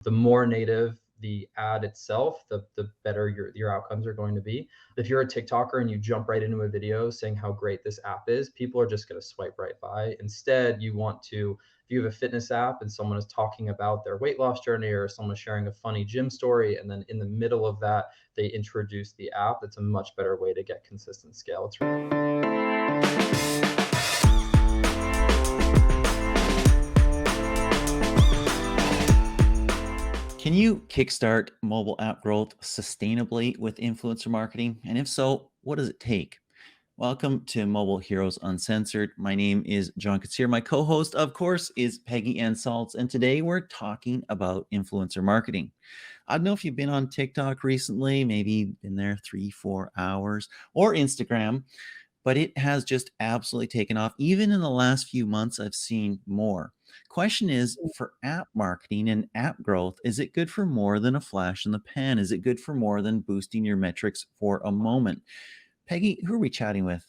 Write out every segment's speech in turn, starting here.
The more native the ad itself, the better your outcomes are going to be. If you're a TikToker and you jump right into a video saying how great this app is, people are just going to swipe right by. Instead, you want to, if you have a fitness app and someone is talking about their weight loss journey, or someone is sharing a funny gym story, and then in the middle of that, they introduce the app, that's a much better way to get consistent scale. Can you kickstart mobile app growth sustainably with influencer marketing? And if so, what does it take? Welcome to Mobile Heroes Uncensored. My name is John Koetsier. My co-host, of course, is Peggy and Salz. And today we're talking about influencer marketing. I don't know if you've been on TikTok recently, maybe been there 3-4 hours, or Instagram, but it has just absolutely taken off. Even in the last few months, I've seen more. Question is, for app marketing and app growth, is it good for more than a flash in the pan? Is it good for more than boosting your metrics for a moment? Peggy, who are we chatting with?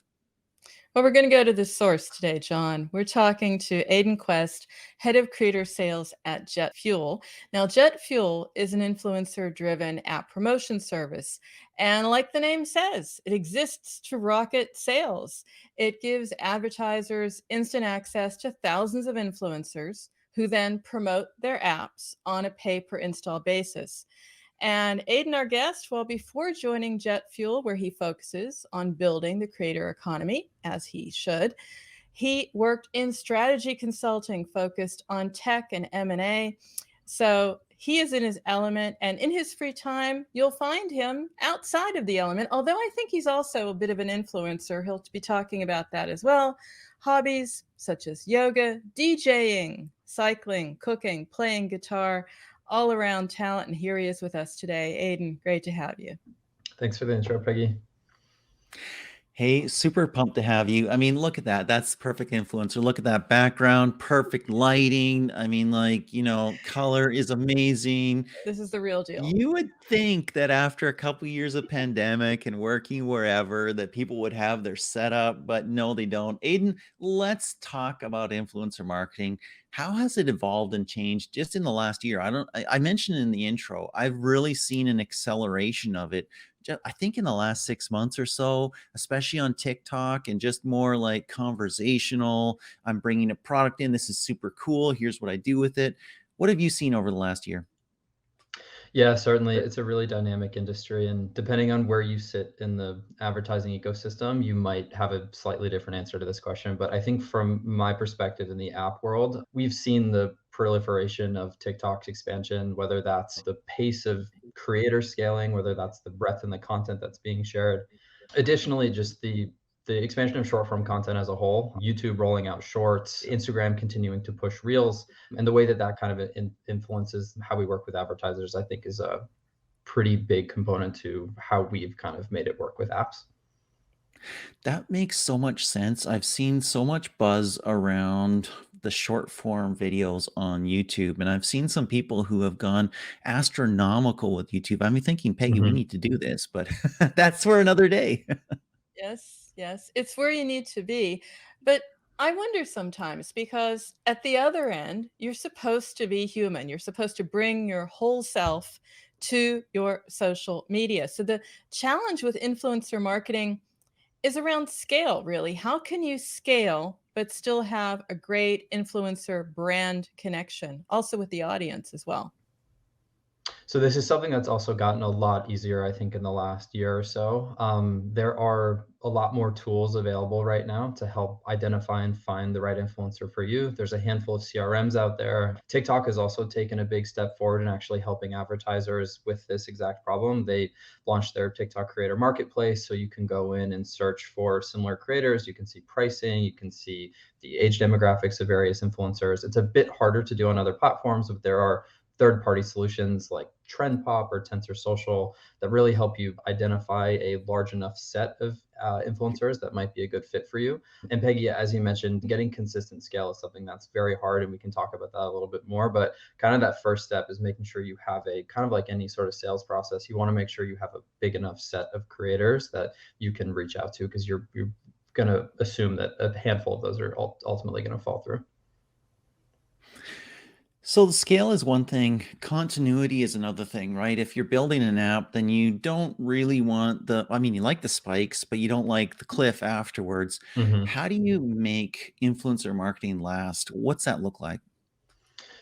Well, we're going to go to the source today, John. We're talking to Aiden Quest, head of creator sales at JetFuel. Now, JetFuel is an influencer-driven app promotion service. And like the name says, it exists to rocket sales. It gives advertisers instant access to thousands of influencers who then promote their apps on a pay-per-install basis. And Aiden, our guest, well, before joining JetFuel, where he focuses on building the creator economy, as he should, he worked in strategy consulting focused on tech and M&A. So he is in his element, and in his free time, you'll find him outside of the element, although I think he's also a bit of an influencer. He'll be talking about that as well. Hobbies such as yoga, DJing, cycling, cooking, playing guitar, all around talent. And here he is with us today. Aiden, great to have you. Thanks for the intro, Peggy. Hey, super pumped to have you. I mean, look at that. That's perfect influencer. Look at that background, perfect lighting. I mean, color is amazing. This is the real deal. You would think that after a couple years of pandemic and working wherever that people would have their setup, but no, they don't. Aiden, let's talk about influencer marketing. How has it evolved and changed just in the last year? I mentioned in the intro, I've really seen an acceleration of it. I think in the last 6 months or so, especially on TikTok, and just more like conversational. I'm bringing a product in. This is super cool. Here's what I do with it. What have you seen over the last year? Yeah, certainly. It's a really dynamic industry, and depending on where you sit in the advertising ecosystem, you might have a slightly different answer to this question. But I think from my perspective in the app world, we've seen the proliferation of TikTok's expansion, whether that's the pace of creator scaling, whether that's the breadth and the content that's being shared. Additionally, just the expansion of short form content as a whole, YouTube rolling out shorts, Instagram continuing to push reels, and the way that that kind of influences how we work with advertisers, I think is a pretty big component to how we've kind of made it work with apps. That makes so much sense. I've seen so much buzz around the short form videos on YouTube, and I've seen some people who have gone astronomical with YouTube. I'm thinking, Peggy, we Mhm. need to do this, but that's for another day. Yes, yes. It's where you need to be. But I wonder sometimes because at the other end, you're supposed to be human. You're supposed to bring your whole self to your social media. So the challenge with influencer marketing is around scale, really. How can you scale but still have a great influencer brand connection, also with the audience as well? So this is something that's also gotten a lot easier, I think, in the last year or so. There are a lot more tools available right now to help identify and find the right influencer for you. There's a handful of CRMs out there. TikTok has also taken a big step forward in actually helping advertisers with this exact problem. They launched their TikTok creator marketplace, so you can go in and search for similar creators. You can see pricing, you can see the age demographics of various influencers. It's a bit harder to do on other platforms, but there are third-party solutions like Trend Pop or Tensor Social that really help you identify a large enough set of influencers that might be a good fit for you. And Peggy, as you mentioned, getting consistent scale is something that's very hard, and we can talk about that a little bit more. But kind of that first step is making sure you have a kind of like any sort of sales process. You want to make sure you have a big enough set of creators that you can reach out to, because you're going to assume that a handful of those are ultimately going to fall through. So the scale is one thing, continuity is another thing, right? If you're building an app, then you don't really want I mean, you like the spikes, but you don't like the cliff afterwards. Mhm. How do you make influencer marketing last? What's that look like?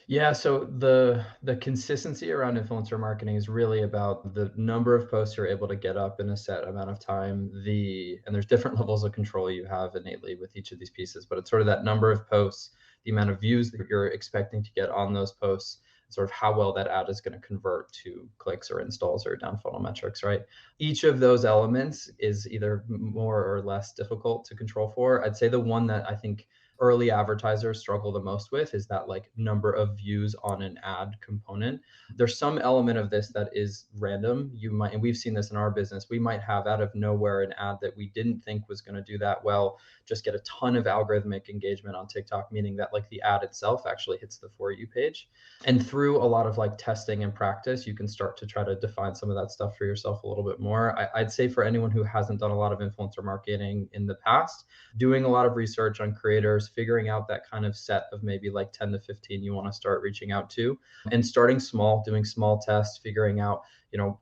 Yeah, so the consistency around influencer marketing is really about the number of posts you're able to get up in a set amount of time. And there's different levels of control you have innately with each of these pieces, but it's sort of that number of posts, the amount of views that you're expecting to get on those posts, sort of how well that ad is going to convert to clicks or installs or down funnel metrics, right? Each of those elements is either more or less difficult to control for. I'd say the one that I think early advertisers struggle the most with is that like number of views on an ad component. There's some element of this that is random. You might, and we've seen this in our business, we might have out of nowhere an ad that we didn't think was going to do that well, just get a ton of algorithmic engagement on TikTok, meaning that like the ad itself actually hits the For You page. And through a lot of like testing and practice, you can start to try to define some of that stuff for yourself a little bit more. I'd say for anyone who hasn't done a lot of influencer marketing in the past, doing a lot of research on creators, figuring out that kind of set of maybe like 10 to 15 you want to start reaching out to, and starting small, doing small tests, figuring out,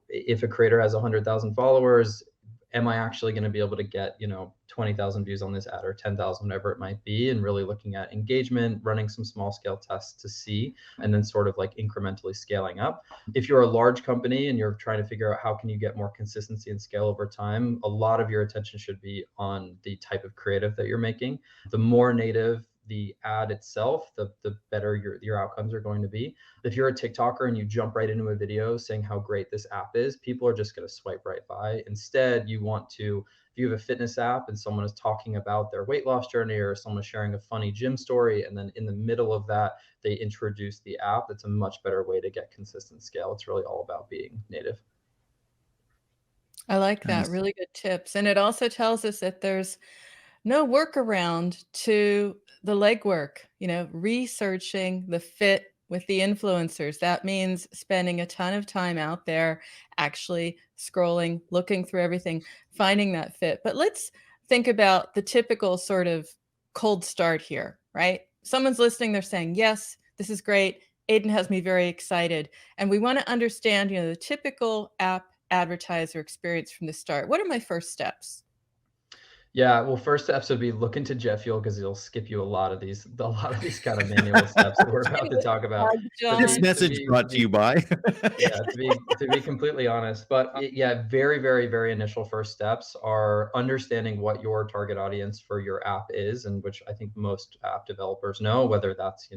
if a creator has 100,000 followers, am I actually going to be able to get, 20,000 views on this ad or 10,000, whatever it might be, and really looking at engagement, running some small scale tests to see, and then sort of like incrementally scaling up. If you're a large company and you're trying to figure out how can you get more consistency and scale over time, a lot of your attention should be on the type of creative that you're making. The more native the ad itself, the better your outcomes are going to be. If you're a TikToker and you jump right into a video saying how great this app is, people are just going to swipe right by. Instead, you want to, if you have a fitness app and someone is talking about their weight loss journey, or someone is sharing a funny gym story, and then in the middle of that, they introduce the app, that's a much better way to get consistent scale. It's really all about being native. I like that. Nice. Really good tips. And it also tells us that there's no workaround to the legwork, researching the fit with the influencers. That means spending a ton of time out there, actually scrolling, looking through everything, finding that fit. But let's think about the typical sort of cold start here, right? Someone's listening, they're saying, yes, this is great. Aiden has me very excited. And we want to understand, the typical app advertiser experience from the start. What are my first steps? Yeah, well, first steps would be look into JetFuel because it'll skip you a lot of these kind of manual steps that we're about to talk about. To This be John. to message be to brought to be you by. Yeah, to be completely honest, but yeah, very, very, very initial first steps are understanding what your target audience for your app is, and which I think most app developers know, whether that's,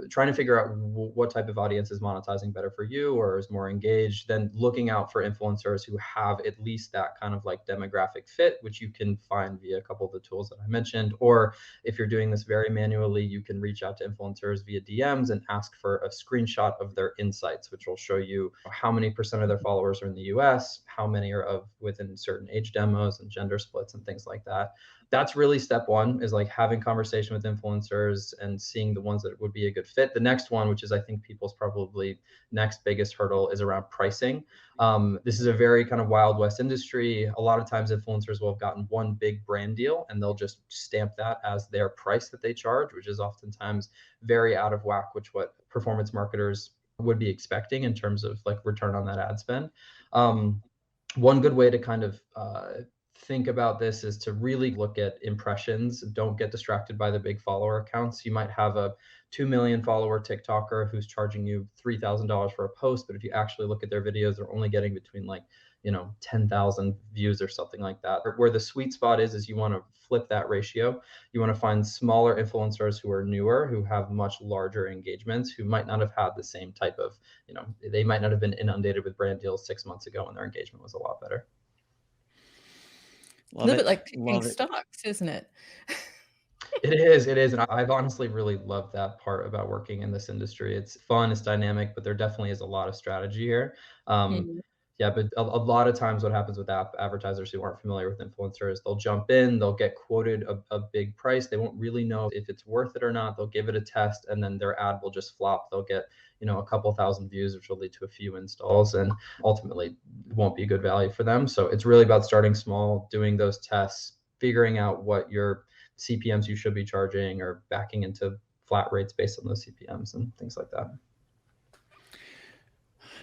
trying to figure out what type of audience is monetizing better for you or is more engaged, then looking out for influencers who have at least that kind of like demographic fit, which you can find via a couple of the tools that I mentioned. Or if you're doing this very manually, you can reach out to influencers via DMs and ask for a screenshot of their insights, which will show you how many percent of their followers are in the US, how many are of within certain age demos and gender splits and things like that. That's really step one, is like having conversation with influencers and seeing the ones that would be a good fit. The next one, which is I think people's probably next biggest hurdle, is around pricing. This is a very kind of Wild West industry. A lot of times influencers will have gotten one big brand deal and they'll just stamp that as their price that they charge, which is oftentimes very out of whack, which what performance marketers would be expecting in terms of like return on that ad spend. One good way to kind of think about this is to really look at impressions. Don't get distracted by the big follower accounts. You might have a 2 million follower TikToker who's charging you $3,000 for a post, but if you actually look at their videos, they're only getting between like, 10,000 views or something like that. Where the sweet spot is you want to flip that ratio. You want to find smaller influencers who are newer, who have much larger engagements, who might not have had the same type of, they might not have been inundated with brand deals 6 months ago and their engagement was a lot better. A Love little bit it. like picking Love it. stocks, isn't it? It is, and I've honestly really loved that part about working in this industry. It's fun, it's dynamic, but there definitely is a lot of strategy here. Um, Mhm. yeah, but a lot of times what happens with app advertisers who aren't familiar with influencers, they'll jump in, they'll get quoted a big price. They won't really know if it's worth it or not. They'll give it a test and then their ad will just flop. They'll get, a couple thousand views, which will lead to a few installs and ultimately won't be good value for them. So it's really about starting small, doing those tests, figuring out what your CPMs you should be charging or backing into flat rates based on those CPMs and things like that.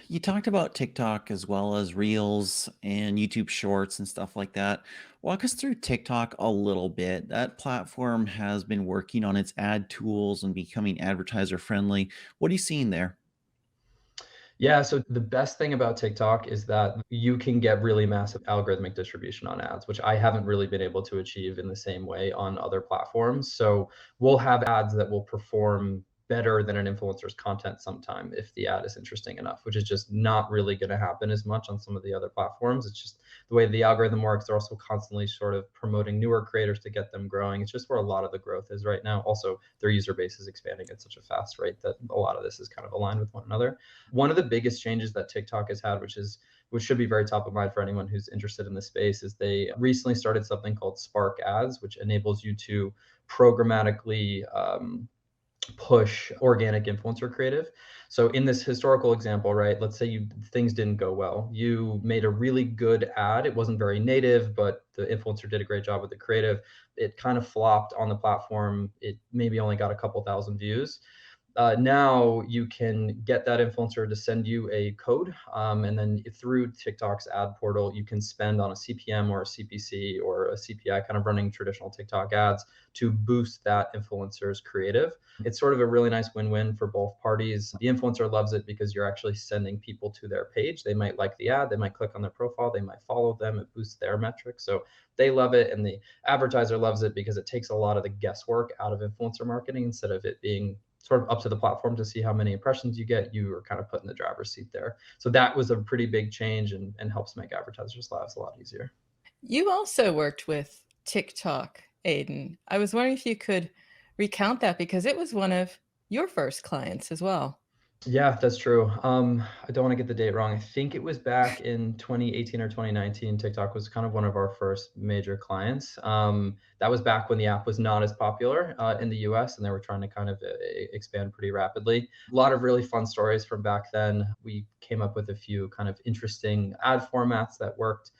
You talked about TikTok as well as Reels and YouTube Shorts and stuff like that. Walk us through TikTok a little bit. That platform has been working on its ad tools and becoming advertiser friendly. What are you seeing there? Yeah, so the best thing about TikTok is that you can get really massive algorithmic distribution on ads, which I haven't really been able to achieve in the same way on other platforms. So we'll have ads that will perform better than an influencer's content sometime if the ad is interesting enough, which is just not really going to happen as much on some of the other platforms. It's just the way the algorithm works. They're also constantly sort of promoting newer creators to get them growing. It's just where a lot of the growth is right now. Also, their user base is expanding at such a fast rate that a lot of this is kind of aligned with one another. One of the biggest changes that TikTok has had, which should be very top of mind for anyone who's interested in this space, is they recently started something called Spark Ads, which enables you to programmatically push organic influencer creative. So in this historical example, right, let's say things didn't go well. You made a really good ad. It wasn't very native, but the influencer did a great job with the creative. It kind of flopped on the platform. It maybe only got a couple thousand views. Now you can get that influencer to send you a code, and then through TikTok's ad portal, you can spend on a CPM or a CPC or a CPI, kind of running traditional TikTok ads to boost that influencer's creative. It's sort of a really nice win-win for both parties. The influencer loves it because you're actually sending people to their page. They might like the ad, they might click on their profile, they might follow them, it boosts their metrics. So they love it, and the advertiser loves it because it takes a lot of the guesswork out of influencer marketing. Instead of it being sort of up to the platform to see how many impressions you get, you are kind of put in the driver's seat there. So that was a pretty big change, and helps make advertisers' lives a lot easier. You also worked with TikTok, Aiden. I was wondering if you could recount that because it was one of your first clients as well. Yeah, that's true. I don't want to get the date wrong. I think it was back in 2018 or 2019. TikTok was kind of one of our first major clients. That was back when the app was not as popular in the US, and they were trying to kind of expand pretty rapidly. A lot of really fun stories from back then. We came up with a few kind of interesting ad formats that worked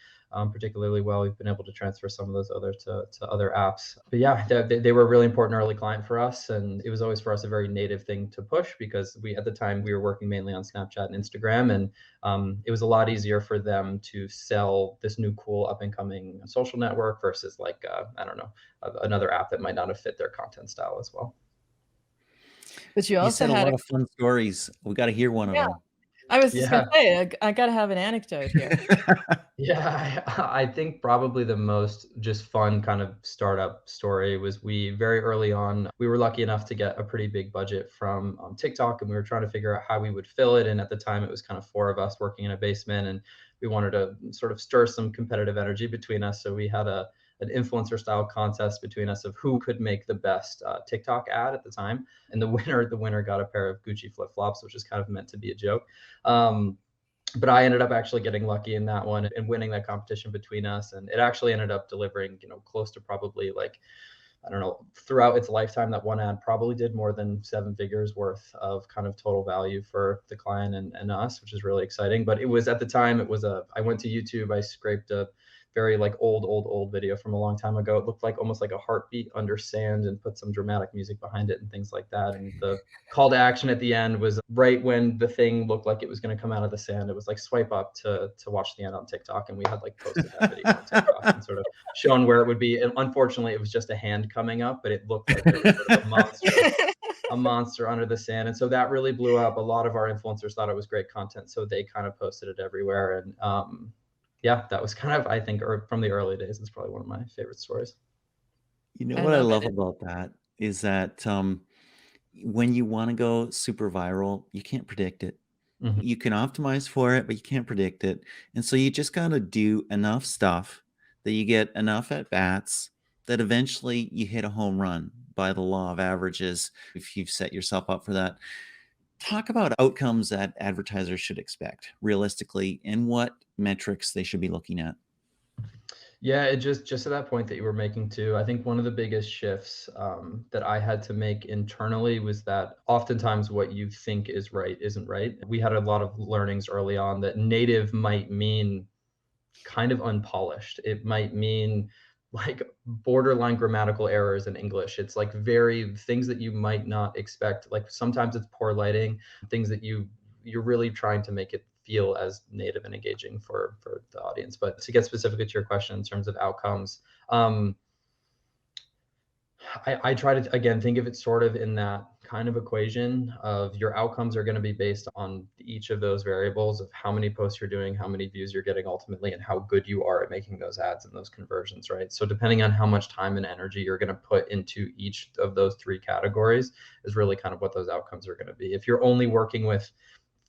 particularly well. We've been able to transfer some of those to other apps. But yeah, they were a really important early client for us. And it was always for us a very native thing to push because at the time we were working mainly on Snapchat and Instagram. And it was a lot easier for them to sell this new cool up and coming social network versus like, I don't know, another app that might not have fit their content style as well. But you You also said a had lot of fun stories. We got to hear one of yeah, them. I was just going Yeah. to say, I got to have an anecdote here. Yeah, I think probably the most just fun kind of startup story was we very early on, we were lucky enough to get a pretty big budget from TikTok, and we were trying to figure out how we would fill it. And at the time, it was kind of four of us working in a basement, and we wanted to sort of stir some competitive energy between us. So we had an influencer style contest between us of who could make the best TikTok ad at the time. And the winner got a pair of Gucci flip flops, which is kind of meant to be a joke. But I ended up actually getting lucky in that one and winning that competition between us. And it actually ended up delivering, close to probably like, I don't know, throughout its lifetime, that one ad probably did more than 7 figures worth of kind of total value for the client and us, which is really exciting. But it was at the time, I went to YouTube, I scraped a very like old video from a long time ago. It looked like almost like a heartbeat under sand, and put some dramatic music behind it and things like that. And the call to action at the end was right when the thing looked like it was going to come out of the sand. It was like swipe up to watch the end on TikTok, and we had like posted that video on TikTok and sort of shown where it would be. And unfortunately, it was just a hand coming up, but it looked like there was sort of a monster under the sand. And so that really blew up. A lot of our influencers thought it was great content, so they kind of posted it everywhere. And yeah, that was kind of, I think, from the early days, it's probably one of my favorite stories. You know I what I love love it. about that is that when you want to go super viral, you can't predict it. Mhm. You can optimize for it, but you can't predict it. And so you just got to do enough stuff that you get enough at bats that eventually you hit a home run by the law of averages if you've set yourself up for that. Talk about outcomes that advertisers should expect realistically and what metrics they should be looking at. Yeah, it just to that point that you were making too. I think one of the biggest shifts that I had to make internally was that oftentimes what you think is right isn't right. We had a lot of learnings early on that native might mean kind of unpolished. It might mean like borderline grammatical errors in English. It's like very things that you might not expect. Like sometimes it's poor lighting, things that you're really trying to make it feel as native and engaging for the audience. But to get specifically to your question in terms of outcomes, I try to again think of it sort of in that kind of equation of your outcomes are going to be based on each of those variables of how many posts you're doing, how many views you're getting ultimately, and how good you are at making those ads and those conversions, right? So depending on how much time and energy you're going to put into each of those three categories is really kind of what those outcomes are going to be. If you're only working with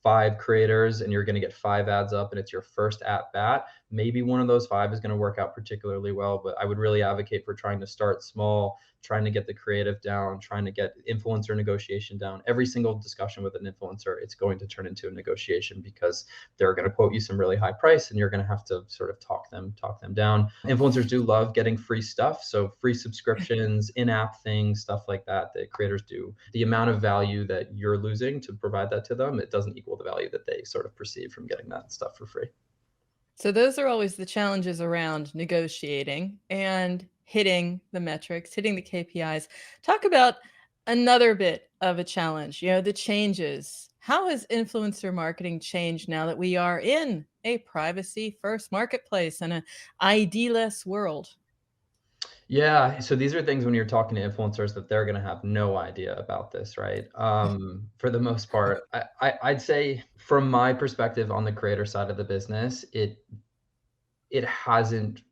5 creators and you're going to get 5 ads up and it's your first at bat, maybe one of those 5 is going to work out particularly well. But I would really advocate for trying to start small, trying to get the creative down, trying to get influencer negotiation down. Every single discussion with an influencer, it's going to turn into a negotiation because they're going to quote you some really high price and you're going to have to sort of talk them down. Influencers do love getting free stuff. So free subscriptions, in-app things, stuff like that creators do. The amount of value that you're losing to provide that to them, it doesn't equal the value that they sort of perceive from getting that stuff for free. So those are always the challenges around negotiating and hitting the metrics, hitting the KPIs. Talk about another bit of a challenge, the changes. How has influencer marketing changed now that we are in a privacy-first marketplace and an ID-less world? Yeah, so these are things when you're talking to influencers that they're gonna have no idea about this, right? For the most part, I'd say from my perspective on the creator side of the business, it hasn't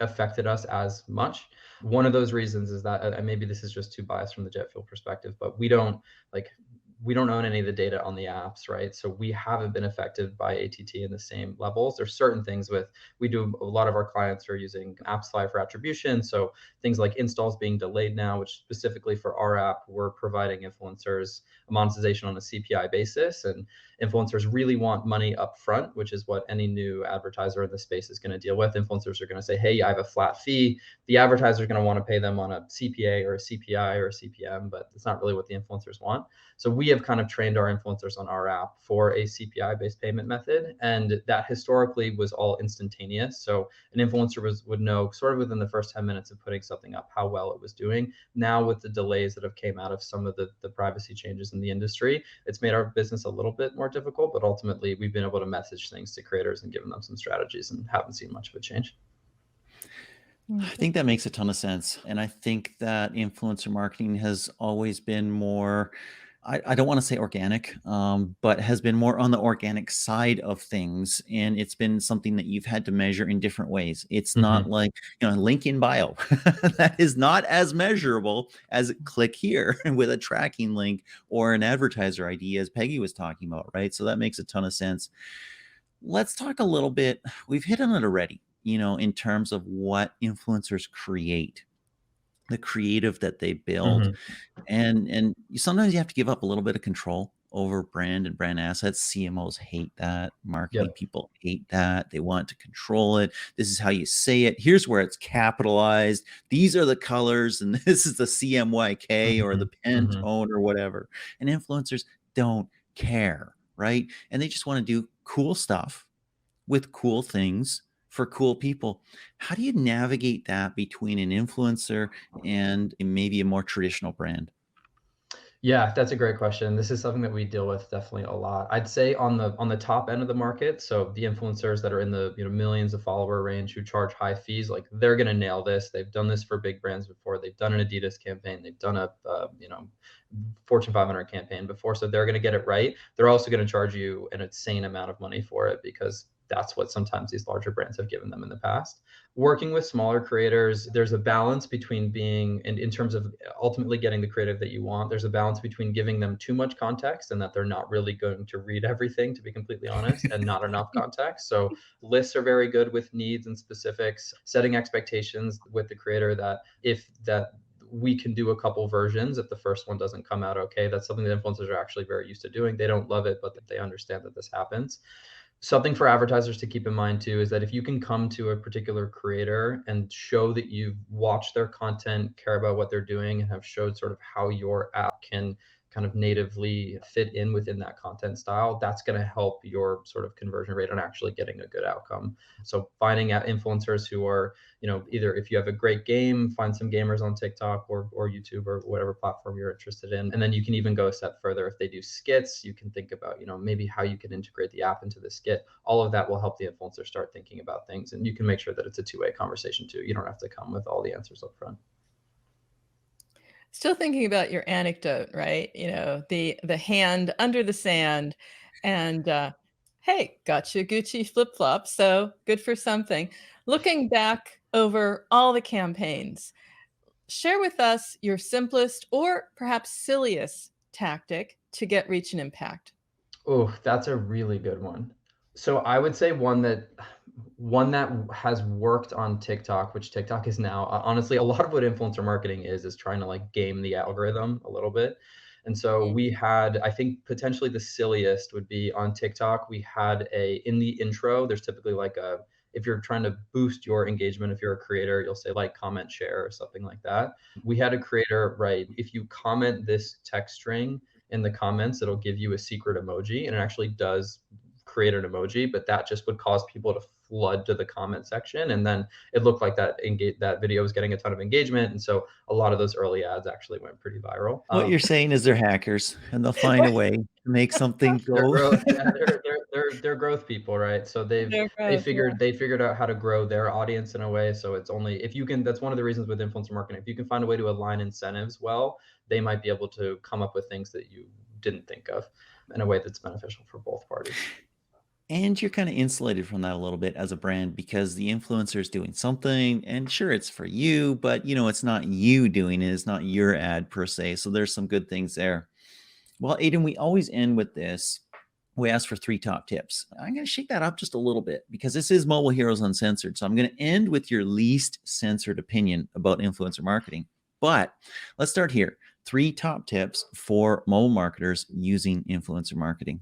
affected us as much. One of those reasons is that, and maybe this is just too biased from the JetFuel perspective, but like we don't own any of the data on the apps, right? So we haven't been affected by ATT in the same levels. There's certain things we do, a lot of our clients are using AppsFly for attribution. So things like installs being delayed now, which specifically for our app, we're providing influencers a monetization on a CPI basis. And influencers really want money up front, which is what any new advertiser in the space is going to deal with. Influencers are going to say, hey, I have a flat fee. The advertiser is going to want to pay them on a CPA or a CPI or a CPM, but it's not really what the influencers want. So we have kind of trained our influencers on our app for a CPI-based payment method, and that historically was all instantaneous. So an influencer would know sort of within the first 10 minutes of putting something up how well it was doing. Now with the delays that have came out of some of the privacy changes in the industry, it's made our business a little bit more difficult, but ultimately we've been able to message things to creators and given them some strategies and haven't seen much of a change. I think that makes a ton of sense. And I think that influencer marketing has always been more, I don't want to say organic, but has been more on the organic side of things. And it's been something that you've had to measure in different ways. It's not like, link in bio. That is not as measurable as click here with a tracking link or an advertiser ID, as Peggy was talking about, right? So that makes a ton of sense. Let's talk a little bit. We've hit on it already, in terms of what influencers create, the creative that they build. And sometimes you have to give up a little bit of control over brand and brand assets. CMOs hate that. Marketing Yep. people hate that. They want to control it. This is how you say it. Here's where it's capitalized. These are the colors, and this is the CMYK or the Pantone or whatever. And influencers don't care, right? And they just want to do cool stuff with cool things for cool people. How do you navigate that between an influencer and maybe a more traditional brand? Yeah, that's a great question. This is something that we deal with definitely a lot. I'd say on the top end of the market, so the influencers that are in the millions of follower range who charge high fees, like they're gonna nail this. They've done this for big brands before. They've done an Adidas campaign. They've done a Fortune 500 campaign before, so they're gonna get it right. They're also gonna charge you an insane amount of money for it because that's what sometimes these larger brands have given them in the past. Working with smaller creators, there's a balance between being, in terms of ultimately getting the creative that you want, there's a balance between giving them too much context and that they're not really going to read everything, to be completely honest, and not enough context. So lists are very good with needs and specifics, setting expectations with the creator that if that we can do a couple versions if the first one doesn't come out okay. That's something that influencers are actually very used to doing. They don't love it, but they understand that this happens. Something for advertisers to keep in mind too is that if you can come to a particular creator and show that you've watched their content, care about what they're doing, and have showed sort of how your app can kind of natively fit in within that content style, that's going to help your sort of conversion rate on actually getting a good outcome. So finding out influencers who are, either if you have a great game, find some gamers on TikTok or YouTube or whatever platform you're interested in. And then you can even go a step further. If they do skits, you can think about, maybe how you can integrate the app into the skit. All of that will help the influencer start thinking about things. And you can make sure that it's a two-way conversation too. You don't have to come with all the answers up front. Still thinking about your anecdote, right? The hand under the sand, and hey, got you a Gucci flip flop, so good for something. Looking back over all the campaigns, share with us your simplest or perhaps silliest tactic to get reach and impact. Oh, that's a really good one. So I would say one that has worked on TikTok, which TikTok is now, honestly, a lot of what influencer marketing is trying to like game the algorithm a little bit. And so we had, I think potentially the silliest would be on TikTok. We had in the intro, there's typically like if you're trying to boost your engagement, if you're a creator, you'll say like, comment, share, or something like that. We had a creator write, if you comment this text string in the comments, it'll give you a secret emoji, and it actually does create an emoji, but that just would cause people to flood to the comment section. And then it looked like that video was getting a ton of engagement. And so a lot of those early ads actually went pretty viral. What you're saying is they're hackers and they'll find a way to make something They're go. growth, yeah, they're growth people, right? So they figured out how to grow their audience in a way. So it's only if you can. That's one of the reasons with influencer marketing. If you can find a way to align incentives well, they might be able to come up with things that you didn't think of in a way that's beneficial for both parties. And you're kind of insulated from that a little bit as a brand because the influencer is doing something, and sure, it's for you, but it's not you doing it. It's not your ad per se. So there's some good things there. Well, Aiden, we always end with this. We ask for 3 top tips. I'm going to shake that up just a little bit because this is Mobile Heroes Uncensored. So I'm going to end with your least censored opinion about influencer marketing. But let's start here. 3 top tips for mobile marketers using influencer marketing.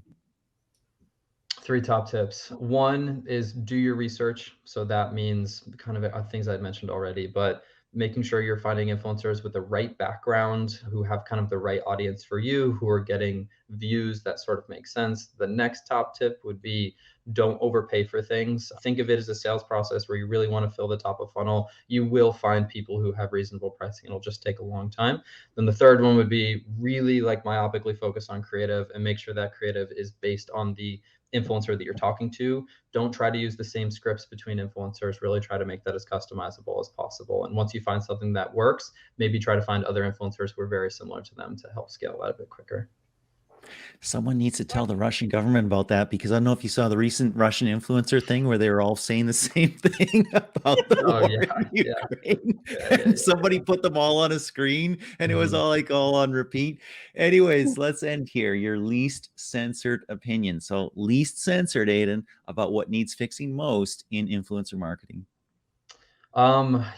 3 top tips. One is do your research. So that means kind of things I'd mentioned already, but making sure you're finding influencers with the right background, who have kind of the right audience for you, who are getting views that sort of make sense. The next top tip would be don't overpay for things. Think of it as a sales process where you really want to fill the top of funnel. You will find people who have reasonable pricing. It'll just take a long time. Then the third one would be really like myopically focus on creative and make sure that creative is based on the influencer that you're talking to. Don't try to use the same scripts between influencers. Really try to make that as customizable as possible. And once you find something that works, maybe try to find other influencers who are very similar to them to help scale that a bit quicker. Someone needs to tell the Russian government about that, because I don't know if you saw the recent Russian influencer thing where they were all saying the same thing about the war in Ukraine. And somebody put them all on a screen and it was all on repeat. Anyways, let's end here. Your least censored opinion. So least censored, Aiden, about what needs fixing most in influencer marketing.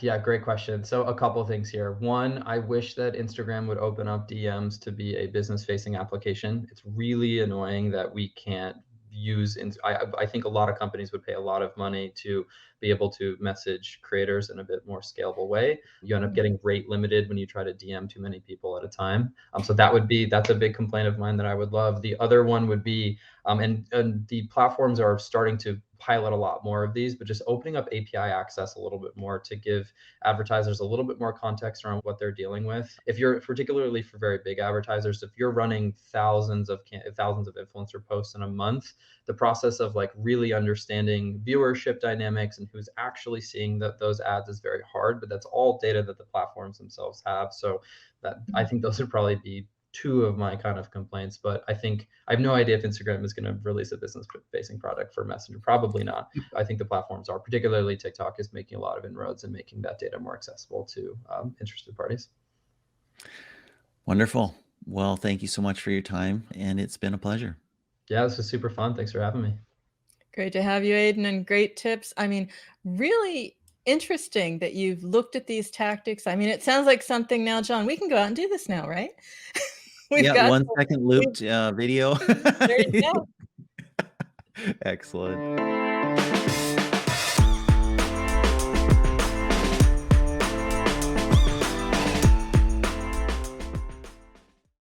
Yeah, great question. So a couple of things here. One, I wish that Instagram would open up DMs to be a business-facing application. It's really annoying that we can't use. I think a lot of companies would pay a lot of money to be able to message creators in a bit more scalable way. You end up getting rate limited when you try to DM too many people at a time. So that's a big complaint of mine that I would love. The other one would be, and the platforms are starting to pilot a lot more of these, but just opening up API access a little bit more to give advertisers a little bit more context around what they're dealing with. If you're particularly for very big advertisers, if you're running thousands of influencer posts in a month, the process of like really understanding viewership dynamics and who's actually seeing those ads is very hard, but that's all data that the platforms themselves have. So I think those would probably be 2 of my kind of complaints, but I have no idea if Instagram is going to release a business-facing product for Messenger. Probably not. I think the platforms are, particularly TikTok, is making a lot of inroads and making that data more accessible to interested parties. Wonderful. Well, thank you so much for your time, and it's been a pleasure. Yeah, this was super fun. Thanks for having me. Great to have you, Aiden, and great tips. I mean, really interesting that you've looked at these tactics. I mean, it sounds like something now, John, we can go out and do this now, right? We've got 1 second looped video. There you go. Excellent.